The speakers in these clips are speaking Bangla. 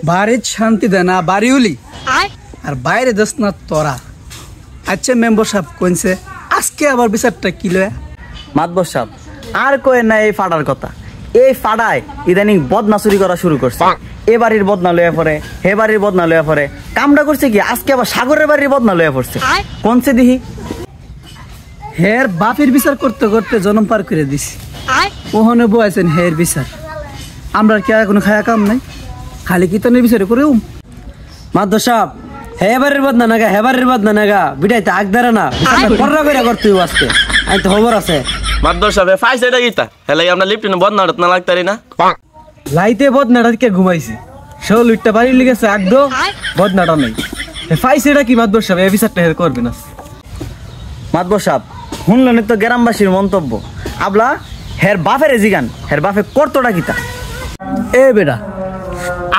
বাড়ির শান্তি দেয় না বাড়ি উলি আর বাইরে দোষ না তোরা। আচ্ছা মেম্বার সাহেব কইছে আজকে আবার বিচারটা কি লয়? মাতবর সাহেব আর কয়ে না এই ফাড়ার কথা। এই ফাড়ায় ইদানিং বদনা চুরি করা শুরু করছে। এ বাড়ির বদনা লইয়া পড়ে, হে বাড়ির বদনা লইয়া পড়ে। কামটা করছে কি আজকে আবার সাগরের বাড়ির বদনা লইয়া পড়ছে। কোনছে দিহি হের বাপের বিচার করতে করতে জনম পার করে দিছি। ওখানে বয়েছেন হের বিচার। আমরা কি আর কোনো খায়া কাম নাই, খালি কীর্তনের বিচারে করে মাতবর সাহেব হে বাড়ির বদনা নাগা হে বাড়ির বদনা নাগা বিটাইতে আগ ধরে না পড়া করে করতে আজকে আমি তো খবর আছে। মাতবর সাহেব ফাইস এটা গীতা হেলে আমরা লিফটিনে বদনা না লাগতারি না লাইতে বদনাটা কে ঘুমাইছি শোল উঠতে বাড়ি লিগেছে একদম বদনাটা নেই ফাইস এটা কি মাতবর সাহেব এই বিচারটা করবে না। মাতবর সাহেব শুনলেন তো গ্রামবাসীর মন্তব্য। আবলা হের বাপের জিগান হের বাপে করতোটা কিতা? এ বেটা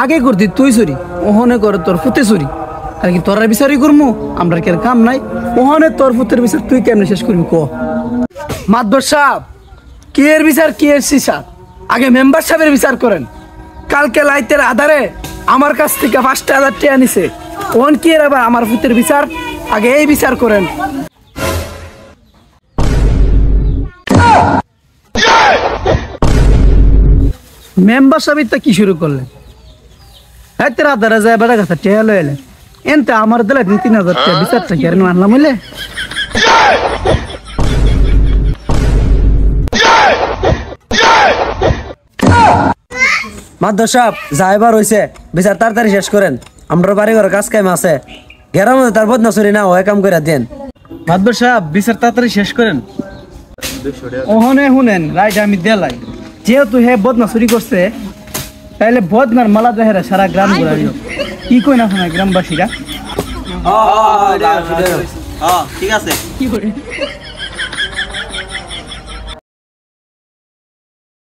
আগে করতি তুই চুরি, ওহনে করে তোর ফুতে চুরি। আর কি তোরা বিচারই করবো? আমরা কি আর কাম নাই? ওহনে তোর ফুতের বিচার তুই কেমনে শেষ করবি ক? মাতবর সাহেব কি এর বিচার কি এর সিসার? আগে মেম্বার সাহেবের বিচার করেন। কালকে লাইটের আধারে আমার কাছ থেকে 5,000 টাকা নিছে। ওহন কি এর আবার আমার ফুতের বিচার? আগে এই বিচার করেন। মেম্বার সাহেব তা কি শুরু করলেন? হাতের আধারে যায় বেড়া গাছা টেয়া লয়ে এলেন। এনতে আমার দিলে 2-3,000 টাকা বিচারটা কি আর আনলাম হইলে? মাতবর সাহেব যাইবার হইছে বিচার তাড়াতাড়ি শেষ করেন। আমরা বাড়ি ঘর কাজ কাম আছে ঘেরার মধ্যে তার বদনা চুরি না হয় কাম করে দেন। মাতবর সাহেব বিচার তাড়াতাড়ি শেষ করেন। ওহনে শুনেন রাইট আমি দেলাই যেহেতু হে বদনা চুরি করছে তাহলে বদনার মালা দেহেরা সারা গ্রাম ঘুরাই কি কই না শোনা গ্রামবাসীরা। ঠিক আছে।